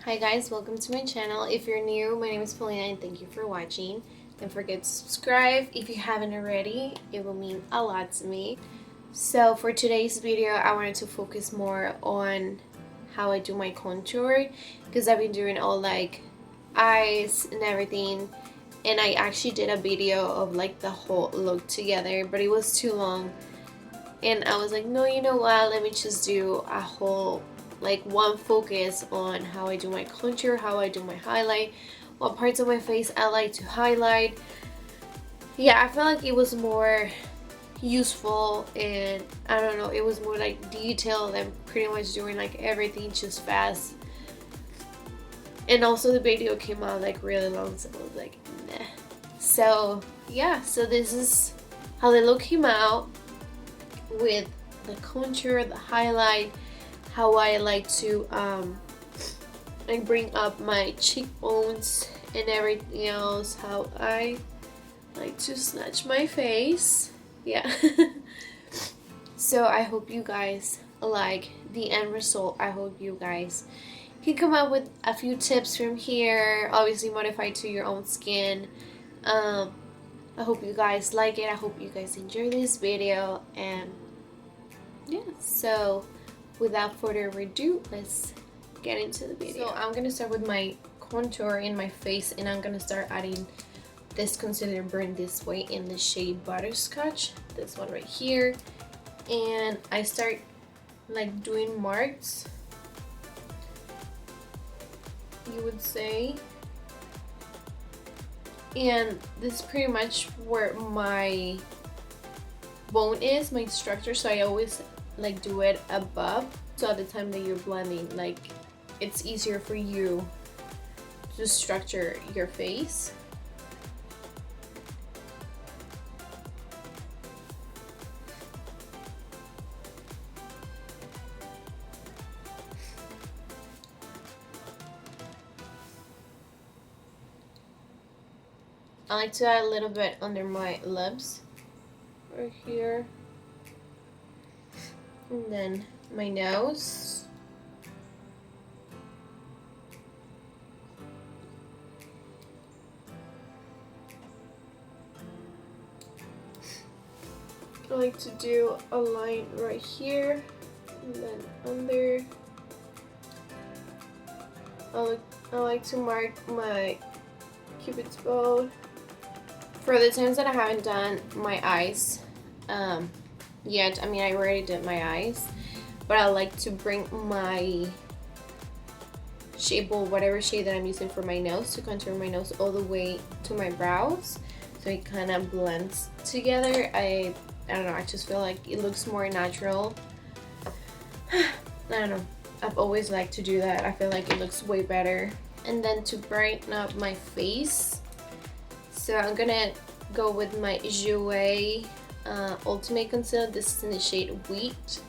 Hi guys, welcome to my channel. If you're new, my name is Paulina and thank you for watching. Don't forget to subscribe if you haven't already. It will mean a lot to me. So for today's video, I wanted to focus more on how I do my contour because I've been doing all like eyes and everything, and I actually did a video of like the whole look together, but it was too long and I was like, no, you know what, let me just do a whole like one focus on how I do my contour, how I do my highlight, what parts of my face I like to highlight. Yeah, I felt like it was more useful, and I don't know, it was more like detailed than pretty much doing like everything just fast. And also the video came out like really long, so I was like, nah. So yeah, so this is how the look came out with the contour, the highlight, how I like to like bring up my cheekbones and everything else, how I like to snatch my face. Yeah. So I hope you guys like the end result. I hope you guys can come up with a few tips from here, obviously modified to your own skin. I hope you guys like it. I hope you guys enjoy this video, and yeah, so without further ado, let's get into the video. So I'm gonna start with my contour in my face, and I'm gonna start adding this concealer Burn This Way in the shade Butterscotch, this one right here. And I start like doing marks, you would say, and this is pretty much where my bone is, my structure, so I always like do it above, so at the time that you're blending, like it's easier for you to structure your face. I like to add a little bit under my lips right here, and then my nose. I like to do a line right here, and then under. I like to mark my cupid's bow. For the times that I haven't done my eyes yet, I mean I already did my eyes, but I like to bring my shape, or whatever shade that I'm using for my nose, to contour my nose all the way to my brows, so it kind of blends together. I don't know, I just feel like it looks more natural. I don't know, I've always liked to do that. I feel like it looks way better. And then to brighten up my face, so I'm gonna go with my Jouer Ultimate Concealer. This is in the shade Wheat.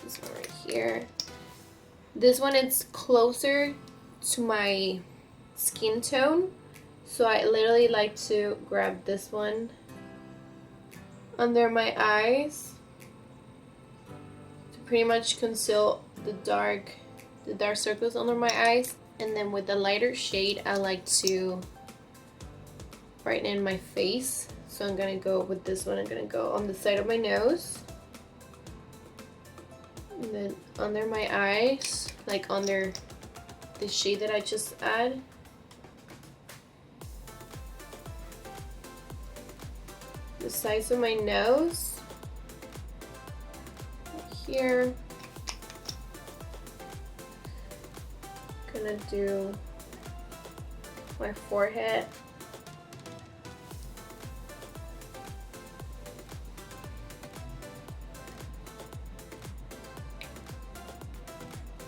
This one right here. This one is closer to my skin tone, so I literally like to grab this one under my eyes to pretty much conceal the dark circles under my eyes. And then with the lighter shade, I like to brighten in my face, so I'm gonna go with this one. I'm gonna go on the side of my nose, and then under my eyes, like under the shade that I just add. The sides of my nose, here. Gonna do my forehead.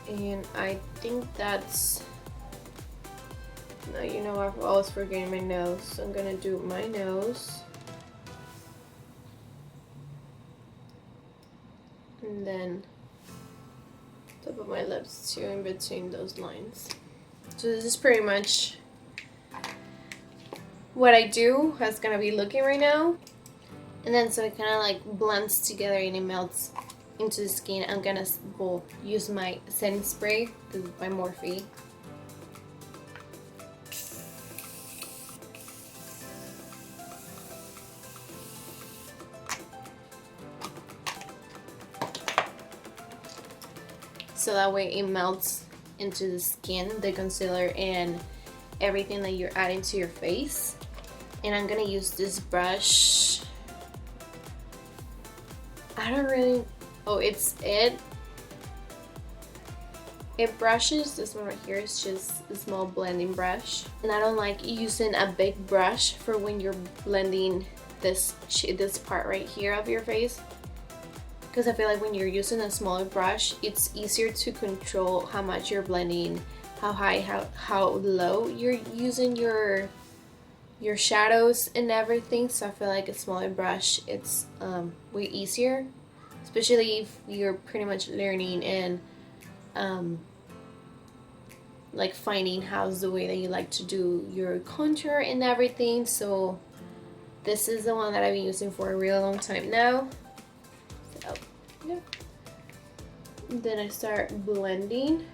And I think that's, no, you know, I've always forgetting my nose, so I'm gonna do my nose, and then top of my lips too, in between those lines. So this is pretty much what I do, how it's gonna be looking right now. And then so it kind of like blends together and it melts into the skin. I'm gonna use my setting spray. This is by Morphe. so that way it melts into the skin, the concealer, and everything that you're adding to your face. And I'm gonna use this brush. I don't really, oh, it brushes. This one right here is just a small blending brush, and I don't like using a big brush for when you're blending this part right here of your face, because I feel like when you're using a smaller brush, it's easier to control how much you're blending, how high, how low you're using your shadows and everything. So I feel like a smaller brush, it's way easier, especially if you're pretty much learning and like finding how's the way that you like to do your contour and everything. So this is the one that I've been using for a real long time now. So yeah. Then I start blending.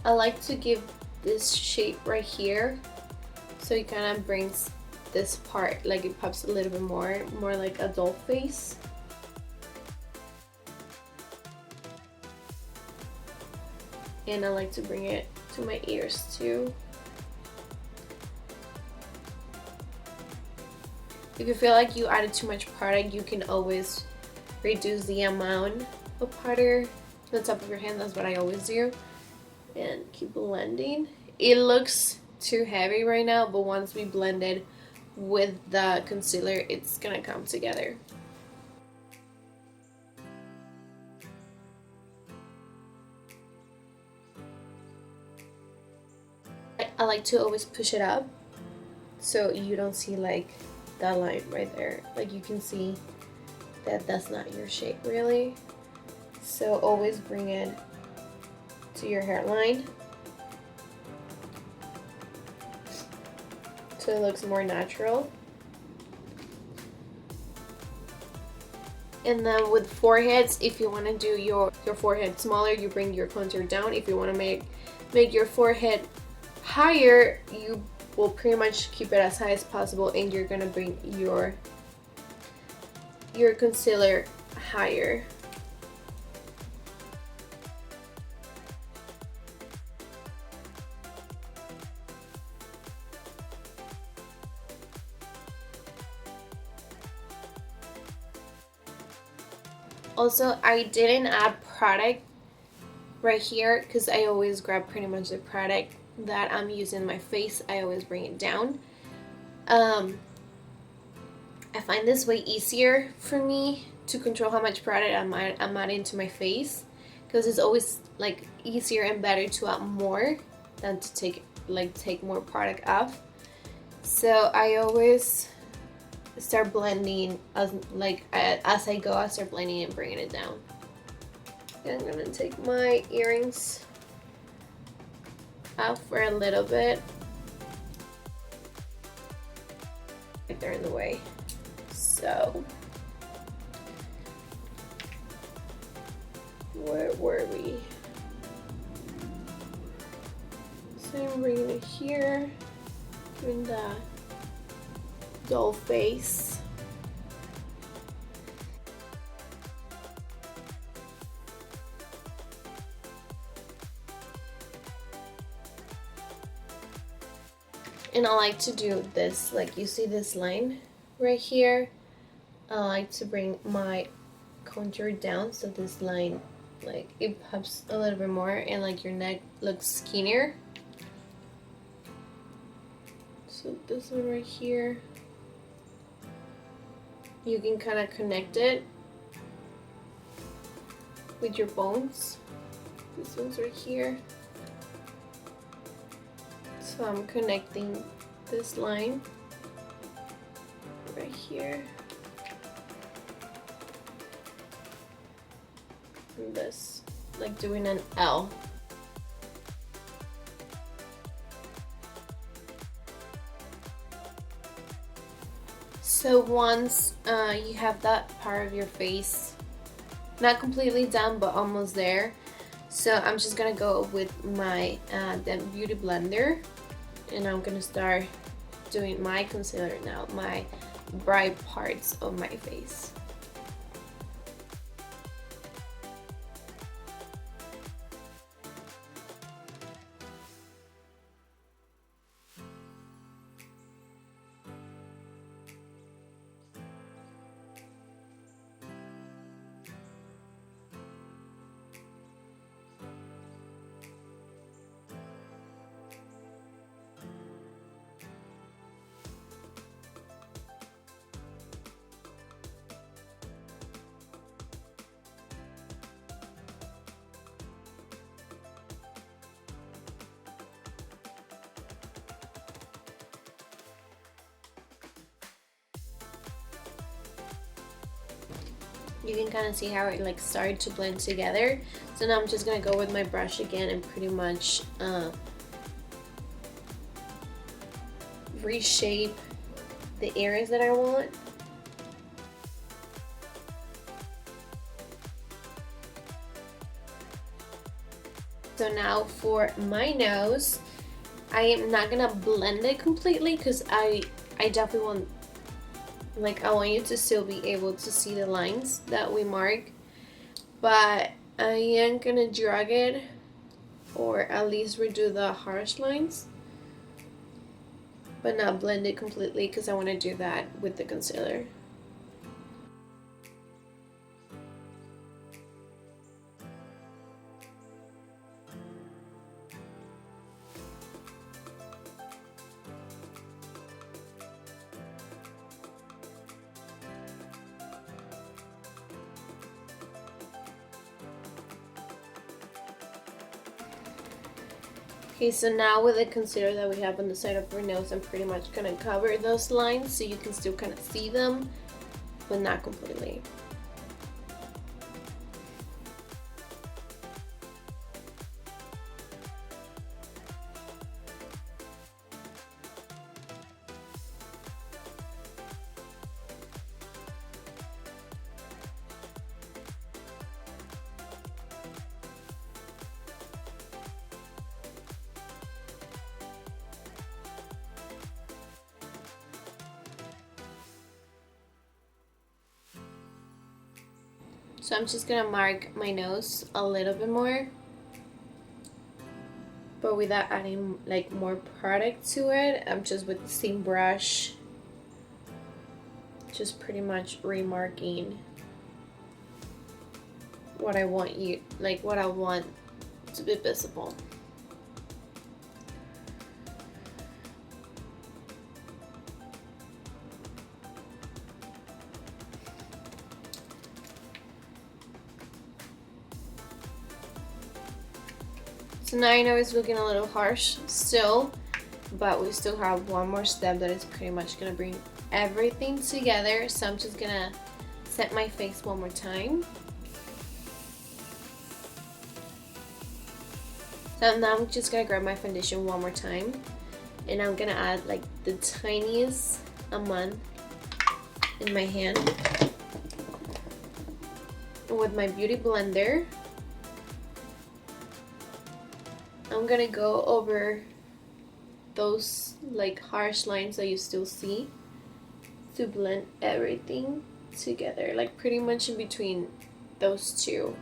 I like to give this shape right here, so it kind of brings this part, like it pops a little bit more like a doll face. And I like to bring it to my ears too. If you feel like you added too much product, you can always reduce the amount of powder to the top of your hand. That's what I always do. And keep blending. It looks too heavy right now, but once we blend it with the concealer, it's gonna come together. I like to always push it up so you don't see like that line right there. Like you can see that that's not your shape really. So always bring it to your hairline so it looks more natural. And then with foreheads, if you want to do your forehead smaller, you bring your contour down. If you want to make your forehead higher, you will pretty much keep it as high as possible, and you're gonna bring your concealer higher. Also, I didn't add product right here because I always grab pretty much the product that I'm using in my face. I always bring it down. I find this way easier for me to control how much product I'm adding to my face, because it's always like easier and better to add more than to take more product off. So I always start blending as I go. I start blending and bringing it down. And I'm gonna take my earrings out for a little bit. They're in the way. So where were we? So I'm bringing it here, doing the doll face. And I like to do this, like you see this line right here. I like to bring my contour down so this line, like it pops a little bit more, and like your neck looks skinnier. So this one right here, you can kind of connect it with your bones. This one's right here. So I'm connecting this line right here. And this, like doing an L. So once you have that part of your face not completely done but almost there, So I'm just gonna go with my the Beauty Blender, and I'm gonna start doing my concealer now, my bright parts of my face. You can kind of see how it like started to blend together. So now I'm just gonna go with my brush again and pretty much reshape the areas that I want. So now for my nose, I am not gonna blend it completely because I definitely want, like, I want you to still be able to see the lines that we mark, but I am gonna drag it, or at least redo the harsh lines, but not blend it completely because I want to do that with the concealer. Okay, so now with the concealer that we have on the side of our nose, I'm pretty much gonna cover those lines so you can still kind of see them, but not completely. So I'm just gonna mark my nose a little bit more, but without adding like more product to it. I'm just with the same brush, just pretty much remarking what I want what I want to be visible. So now I know it's looking a little harsh still, but we still have one more step that is pretty much gonna bring everything together. So I'm just gonna set my face one more time. So now I'm just gonna grab my foundation one more time, and I'm gonna add like the tiniest amount in my hand with my Beauty Blender. I'm gonna go over those like harsh lines that you still see to blend everything together, like pretty much in between those two.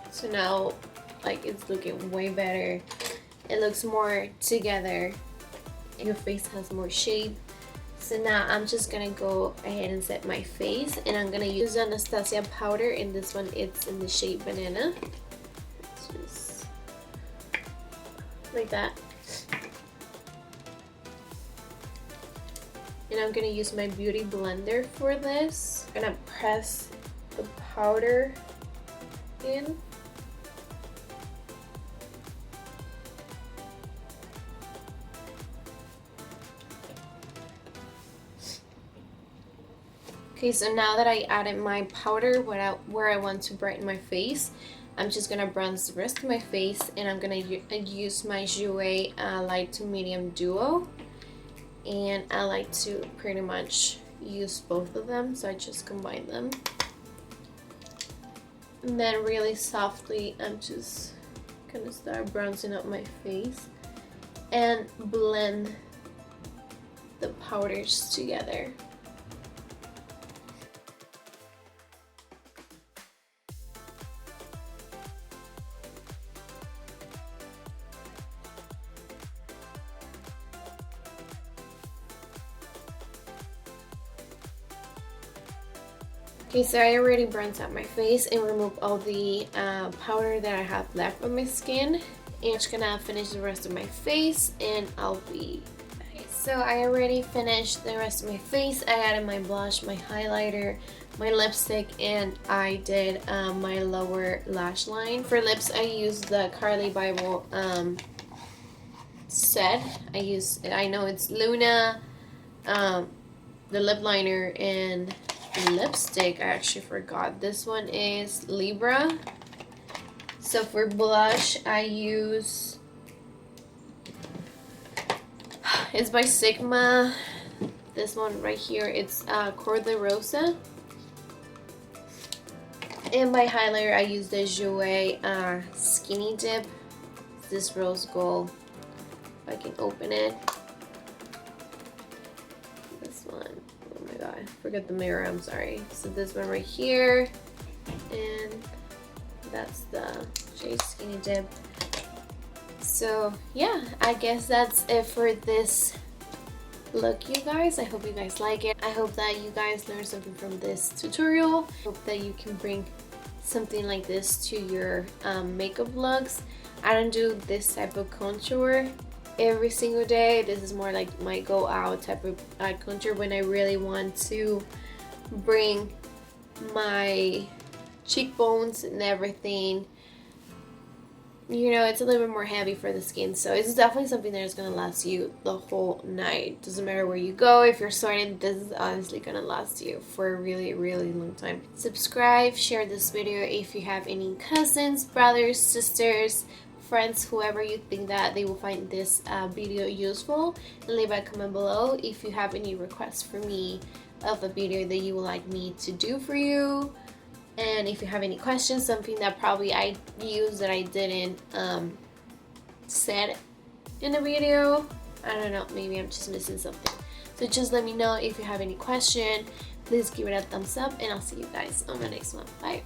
So now, like, it's looking way better. It looks more together. Your face has more shape. So now I'm just gonna go ahead and set my face, and I'm gonna use Anastasia powder. In this one, it's in the shade Banana. Just like that. And I'm gonna use my Beauty Blender for this. I'm gonna press the powder in. Okay, so now that I added my powder where I want to brighten my face, I'm just gonna bronze the rest of my face, and I'm gonna use my Jouer light to medium duo, and I like to pretty much use both of them, so I just combine them. And then really softly, I'm just gonna start bronzing up my face and blend the powders together. Okay, so I already bronzed out my face and removed all the powder that I have left on my skin. And I'm just gonna finish the rest of my face and I'll be back. So I already finished the rest of my face. I added my blush, my highlighter, my lipstick, and I did my lower lash line. For lips, I used the Carli Bybel set. I know it's Luna, the lip liner, and lipstick. I actually forgot. This one is Libra. So for blush, I use, it's by Sigma. This one right here, it's Cor de Rosa. And by highlighter, I use the Jouer Skinny Dip. It's this rose gold. If I can open it. This one. Oh my god, I forgot the mirror, I'm sorry. So this one right here, and that's the Shea Skinny Dip. So yeah, I guess that's it for this look, you guys. I hope you guys like it. I hope that you guys learned something from this tutorial. I hope that you can bring something like this to your makeup looks. I don't do this type of contour every single day. This is more like my go out type of contour when I really want to bring my cheekbones and everything, you know, it's a little bit more heavy for the skin. So it's definitely something that is going to last you the whole night. Doesn't matter where you go. If you're starting, this is honestly going to last you for a really, really long time. Subscribe, share this video if you have any cousins, brothers, sisters, friends, whoever you think that they will find this video useful, and leave a comment below if you have any requests for me of a video that you would like me to do for you. And if you have any questions, something that probably I used that I didn't said in the video, I don't know, maybe I'm just missing something. So just let me know if you have any question. Please give it a thumbs up, and I'll see you guys on the next one. Bye.